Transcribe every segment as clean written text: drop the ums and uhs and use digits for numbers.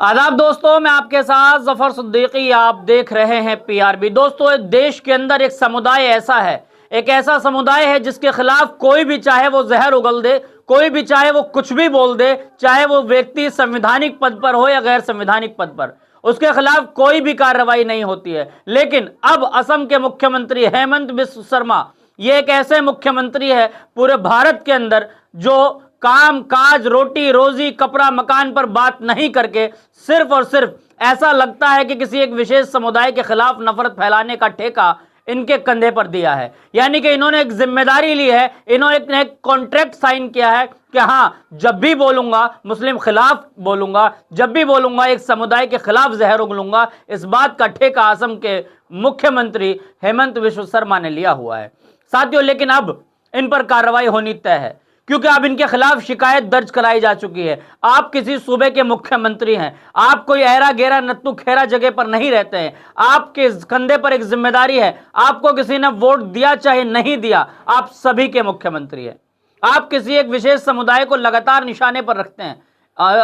आदाब दोस्तों, मैं आपके साथ जफर सिद्दीकी। आप देख रहे हैं पीआरबी। दोस्तों, देश के अंदर एक समुदाय ऐसा है, एक ऐसा समुदाय है जिसके खिलाफ कोई भी चाहे वो जहर उगल दे, कोई भी चाहे वो कुछ भी बोल दे, चाहे वो व्यक्ति संवैधानिक पद पर हो या गैर संवैधानिक पद पर, उसके खिलाफ कोई भी कार्रवाई नहीं होती है। लेकिन अब असम के मुख्यमंत्री हेमंत बिस्व शर्मा, ये एक ऐसे मुख्यमंत्री है पूरे भारत के अंदर जो काम काज, रोटी रोजी, कपड़ा मकान पर बात नहीं करके सिर्फ और सिर्फ ऐसा लगता है कि किसी एक विशेष समुदाय के खिलाफ नफरत फैलाने का ठेका इनके कंधे पर दिया है। यानी कि इन्होंने एक जिम्मेदारी ली है, इन्होंने एक कॉन्ट्रैक्ट साइन किया है कि हाँ, जब भी बोलूंगा मुस्लिम खिलाफ बोलूंगा, जब भी बोलूंगा एक समुदाय के खिलाफ जहर उगलूंगा। इस बात का ठेका असम के मुख्यमंत्री हेमंत बिस्व शर्मा ने लिया हुआ है साथियों। लेकिन अब इन पर कार्रवाई होनी तय है, क्योंकि अब इनके खिलाफ शिकायत दर्ज कराई जा चुकी है। आप किसी सूबे के मुख्यमंत्री हैं, आप कोई ऐरा गेरा नत्तू खेरा जगह पर नहीं रहते हैं, आपके कंधे पर एक जिम्मेदारी है। आपको किसी ने वोट दिया चाहे नहीं दिया, आप सभी के मुख्यमंत्री हैं। आप किसी एक विशेष समुदाय को लगातार निशाने पर रखते हैं।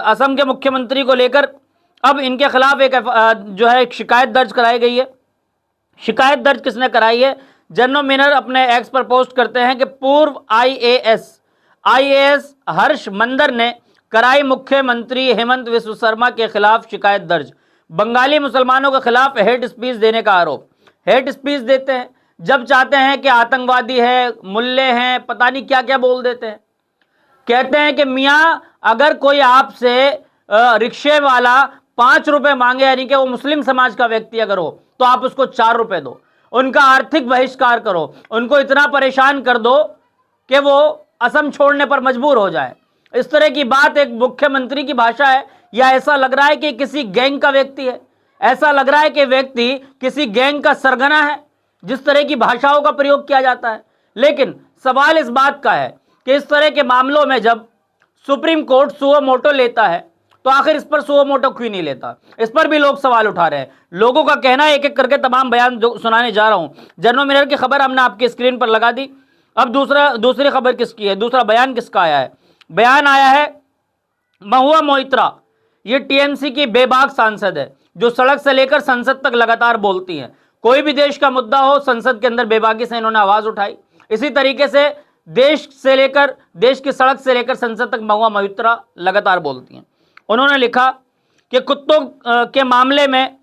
असम के मुख्यमंत्री को लेकर अब इनके खिलाफ एक शिकायत दर्ज कराई गई है। शिकायत दर्ज किसने कराई है? जनरल मिनर अपने एक्स पर पोस्ट करते हैं कि पूर्व आईएएस हर्ष मंदर ने कराई मुख्यमंत्री हेमंत बिस्व शर्मा के खिलाफ शिकायत दर्ज। बंगाली मुसलमानों के खिलाफ हेट स्पीच देने का आरोप। हेट स्पीच देते हैं जब चाहते हैं कि आतंकवादी है, मुल्ले हैं, पता नहीं क्या क्या बोल देते हैं। कहते हैं कि मियाँ, अगर कोई आपसे रिक्शे वाला 5 रुपए मांगे, यानी कि वो मुस्लिम समाज का व्यक्ति अगर हो, तो आप उसको 4 रुपए दो। उनका आर्थिक बहिष्कार करो, उनको इतना परेशान कर दो कि वो असम छोड़ने पर मजबूर हो जाए। इस तरह की बात एक मुख्यमंत्री की भाषा है, या ऐसा लग रहा है कि किसी गैंग का व्यक्ति है? ऐसा लग रहा है कि व्यक्ति किसी गैंग का सरगना है, जिस तरह की भाषाओं का प्रयोग किया जाता है। लेकिन सवाल इस बात का है कि इस तरह के मामलों में जब सुप्रीम कोर्ट सुओ मोटो लेता है, तो आखिर इस पर सुओ मोटो क्यों नहीं लेता? इस पर भी लोग सवाल उठा रहे हैं। लोगों का कहना है, एक एक करके तमाम बयान सुनाने जा रहा हूं। जनरल मिनर की खबर हमने आपकी स्क्रीन पर लगा दी। अब दूसरी खबर किसकी है? दूसरा बयान किसका आया है? बयान आया है महुआ मोइत्रा। ये टीएमसी की बेबाक सांसद है, जो सड़क से लेकर संसद तक लगातार बोलती है। कोई भी देश का मुद्दा हो, संसद के अंदर बेबाकी से इन्होंने आवाज उठाई। इसी तरीके से देश की सड़क से लेकर संसद तक महुआ मोइत्रा लगातार बोलती हैं। उन्होंने लिखा कि कुत्तों के मामले में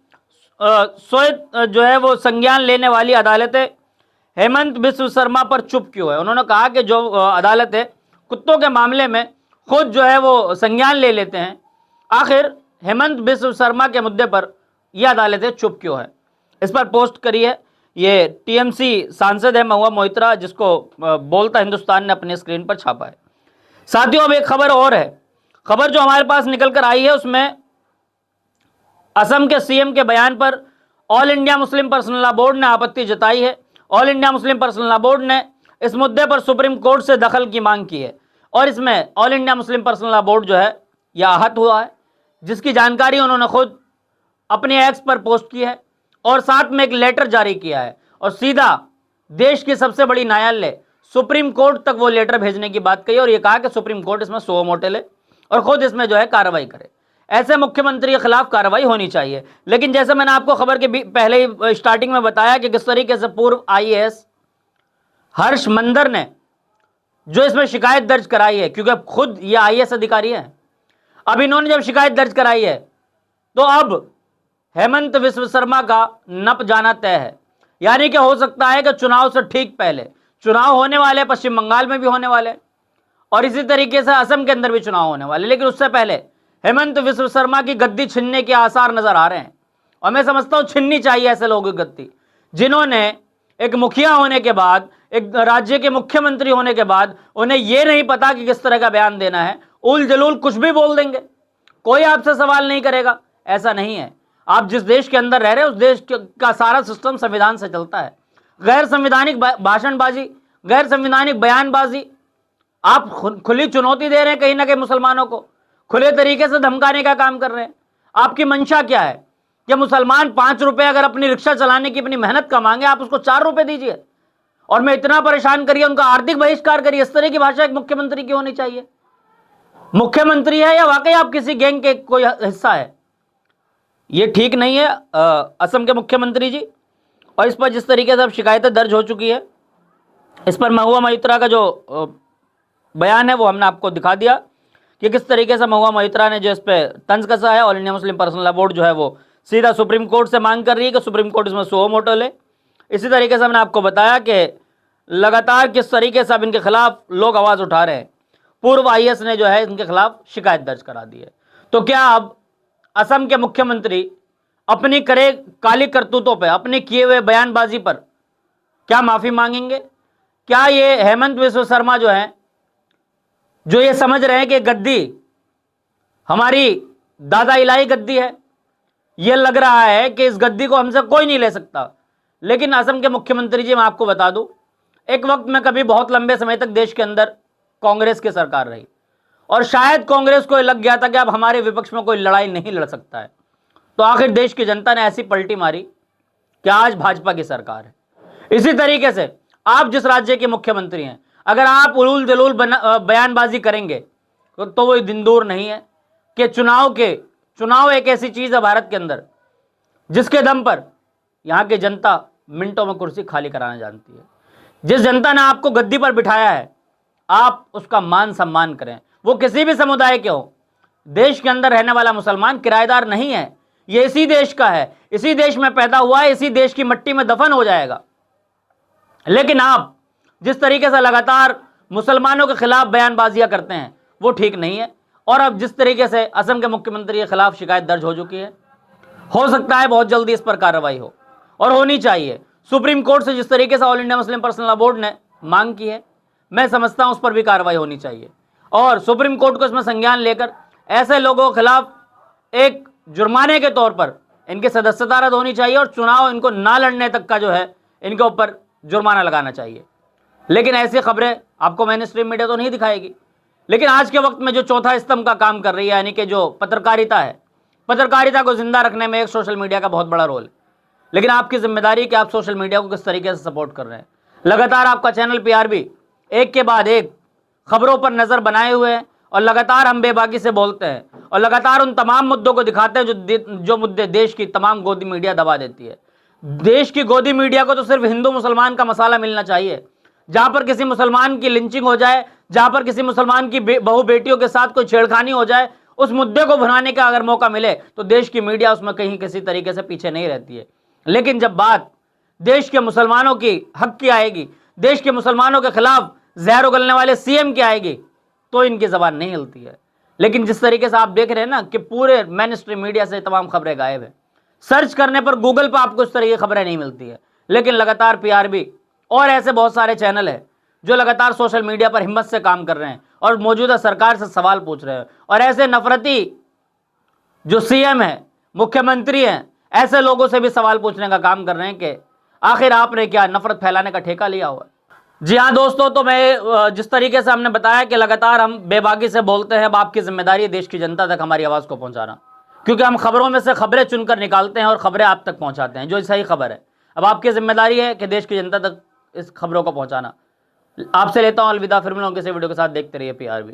स्वयं वो संज्ञान लेने वाली अदालतें हेमंत बिस्व शर्मा पर चुप क्यों है? उन्होंने कहा कि जो अदालत है कुत्तों के मामले में खुद वो संज्ञान ले लेते हैं, आखिर हेमंत बिस्व शर्मा के मुद्दे पर यह अदालतें चुप क्यों है? इस पर पोस्ट करी है ये टीएमसी सांसद है महुआ मोइत्रा, जिसको बोलता हिंदुस्तान ने अपने स्क्रीन पर छापा है। साथियों, अब एक खबर और है। खबर जो हमारे पास निकल कर आई है, उसमें असम के सीएम के बयान पर all India Muslim personal law board ने आपत्ति जताई है। All India Muslim personal law board ने इस मुद्दे पर सुप्रीम कोर्ट से दखल की मांग की है, और इसमें all India Muslim personal law board यह आहत हुआ है, जिसकी जानकारी उन्होंने खुद अपने एक्स पर पोस्ट की है, और साथ में एक लेटर जारी किया है, और सीधा देश की सबसे बड़ी न्यायालय सुप्रीम कोर्ट तक वो लेटर भेजने की बात कही, और यह कहा कि सुप्रीम कोर्ट इसमें सुओ मोटो ले और खुद इसमें कार्रवाई करे। ऐसे मुख्यमंत्री के खिलाफ कार्रवाई होनी चाहिए। लेकिन जैसे मैंने आपको खबर के पहले ही स्टार्टिंग में बताया कि किस तरीके से पूर्व आईएएस हर्ष मंदर ने जो इसमें शिकायत दर्ज कराई है, क्योंकि अब खुद ये आईएएस अधिकारी है, अब इन्होंने जब शिकायत दर्ज कराई है, तो अब हेमंत बिस्व शर्मा का नप जाना तय है। यानी कि हो सकता है कि चुनाव से ठीक पहले, चुनाव होने वाले पश्चिम बंगाल में भी होने वाले, और इसी तरीके से असम के अंदर भी चुनाव होने वाले, लेकिन उससे पहले हेमंत बिस्व शर्मा की गद्दी छीनने के आसार नजर आ रहे हैं। और मैं समझता हूं छीननी चाहिए ऐसे लोगों की गद्दी, जिन्होंने एक मुखिया होने के बाद, एक राज्य के मुख्यमंत्री होने के बाद, उन्हें यह नहीं पता कि किस तरह का बयान देना है। उल जलूल कुछ भी बोल देंगे, कोई आपसे सवाल नहीं करेगा। ऐसा नहीं है। आप जिस देश के अंदर रह रहे हैं, उस देश का सारा सिस्टम संविधान से चलता है। गैर संविधानिक भाषणबाजी, गैर संविधानिक बयानबाजी, आप खुली चुनौती दे रहे हैं कहीं ना कहीं मुसलमानों को, खुले तरीके से धमकाने का काम कर रहे हैं। आपकी मंशा क्या है कि मुसलमान 5 रुपए अगर अपनी रिक्शा चलाने की अपनी मेहनत का मांगे, आप उसको 4 रुपए दीजिए, और मैं इतना परेशान करिए, उनका आर्थिक बहिष्कार करिए। इस तरह की भाषा एक मुख्यमंत्री की होनी चाहिए? मुख्यमंत्री है या वाकई आप किसी गैंग के कोई हिस्सा है? ये ठीक नहीं है असम के मुख्यमंत्री जी। और इस पर जिस तरीके से अब शिकायतें दर्ज हो चुकी है, इस पर महुआ मोइत्रा का जो बयान है वो हमने आपको दिखा दिया कि किस तरीके से महुआ मोइत्रा ने जो इस पर तंज कसा है। All India Muslim personal law board जो है वो सीधा सुप्रीम कोर्ट से मांग कर रही है कि सुप्रीम कोर्ट इसमें सुओ मोटो ले। इसी तरीके से हमने आपको बताया कि लगातार किस तरीके से अब इनके खिलाफ लोग आवाज़ उठा रहे हैं। पूर्व IAS ने जो है इनके खिलाफ शिकायत दर्ज करा दी है। तो क्या अब असम के मुख्यमंत्री अपनी करे काली करतूतों पे, अपने किए हुए बयानबाजी पर क्या माफ़ी मांगेंगे? क्या ये हेमंत बिस्व शर्मा जो है, जो ये समझ रहे हैं कि गद्दी हमारी दादा इलाही गद्दी है, ये लग रहा है कि इस गद्दी को हमसे कोई नहीं ले सकता। लेकिन असम के मुख्यमंत्री जी, मैं आपको बता दूं, एक वक्त में कभी बहुत लंबे समय तक देश के अंदर कांग्रेस की सरकार रही और शायद कांग्रेस को लग गया था कि अब हमारे विपक्ष में कोई लड़ाई नहीं लड़ सकता है। तो आखिर देश की जनता ने ऐसी पलटी मारी कि आज भाजपा की सरकार है। इसी तरीके से आप जिस राज्य के मुख्यमंत्री हैं, अगर आप उलूल जलूल बयानबाजी करेंगे तो वो दिन दूर नहीं है कि चुनाव एक ऐसी चीज है भारत के अंदर जिसके दम पर यहाँ की जनता मिनटों में कुर्सी खाली कराना जानती है। जिस जनता ने आपको गद्दी पर बिठाया है, आप उसका मान सम्मान करें, वो किसी भी समुदाय के हो। देश के अंदर रहने वाला मुसलमान किराएदार नहीं है, ये इसी देश का है, इसी देश में पैदा हुआ है, इसी देश की मिट्टी में दफन हो जाएगा। लेकिन आप जिस तरीके से लगातार मुसलमानों के खिलाफ बयानबाजियां करते हैं वो ठीक नहीं है। और अब जिस तरीके से असम के मुख्यमंत्री के खिलाफ शिकायत दर्ज हो चुकी है, हो सकता है बहुत जल्दी इस पर कार्रवाई हो और होनी चाहिए। सुप्रीम कोर्ट से जिस तरीके से all India Muslim personal law board ने मांग की है, मैं समझता हूं उस पर भी कार्रवाई होनी चाहिए और सुप्रीम कोर्ट को इसमें संज्ञान लेकर ऐसे लोगों के खिलाफ एक जुर्माने के तौर पर इनकी सदस्यता रद्द होनी चाहिए और चुनाव इनको ना लड़ने तक का जो है इनके ऊपर जुर्माना लगाना चाहिए। लेकिन ऐसी खबरें आपको मेन स्ट्रीम मीडिया तो नहीं दिखाएगी। लेकिन आज के वक्त में जो चौथा स्तंभ का काम कर रही है, यानी कि जो पत्रकारिता है, पत्रकारिता को जिंदा रखने में एक सोशल मीडिया का बहुत बड़ा रोल है। लेकिन आपकी जिम्मेदारी है कि आप सोशल मीडिया को किस तरीके से सपोर्ट कर रहे हैं। लगातार आपका चैनल PRB एक के बाद एक खबरों पर नजर बनाए हुए हैं और लगातार हम बेबाकी से बोलते हैं और लगातार उन तमाम मुद्दों को दिखाते हैं जो मुद्दे देश की तमाम गोदी मीडिया दबा देती है। देश की गोदी मीडिया को तो सिर्फ हिंदू मुसलमान का मसाला मिलना चाहिए। जहां पर किसी मुसलमान की लिंचिंग हो जाए, जहां पर किसी मुसलमान की बहू बेटियों के साथ कोई छेड़खानी हो जाए, उस मुद्दे को भुनाने का अगर मौका मिले तो देश की मीडिया उसमें कहीं किसी तरीके से पीछे नहीं रहती है। लेकिन जब बात देश के मुसलमानों की हक की आएगी, देश के मुसलमानों के खिलाफ जहर उगलने वाले CM की आएगी, तो इनकी जबान नहीं हिलती है। लेकिन जिस तरीके से आप देख रहे हैं ना कि पूरे मेन स्ट्रीम मीडिया से तमाम खबरें गायब है, सर्च करने पर गूगल पर आपको इस तरह की खबरें नहीं मिलती है। लेकिन लगातार PRB और ऐसे बहुत सारे चैनल है जो लगातार सोशल मीडिया पर हिम्मत से काम कर रहे हैं और मौजूदा सरकार से सवाल पूछ रहे हैं और ऐसे नफरती जो CM है, मुख्यमंत्री हैं, ऐसे लोगों से भी सवाल पूछने का काम कर रहे हैं कि आखिर आपने क्या नफरत फैलाने का ठेका लिया हुआ है। जी हाँ दोस्तों, तो मैं जिस तरीके से हमने बताया कि लगातार हम बेबाकी से बोलते हैं, अब आपकी जिम्मेदारी है देश की जनता तक हमारी आवाज़ को पहुंचाना, क्योंकि हम खबरों में से खबरें चुनकर निकालते हैं और खबरें आप तक पहुंचाते हैं जो सही खबर है। अब आपकी जिम्मेदारी है कि देश की जनता तक इस खबरों को पहुंचाना। आपसे लेता हूं अलविदा, फिर मिलूंगा किसी वीडियो के साथ। देखते रहिए PRB।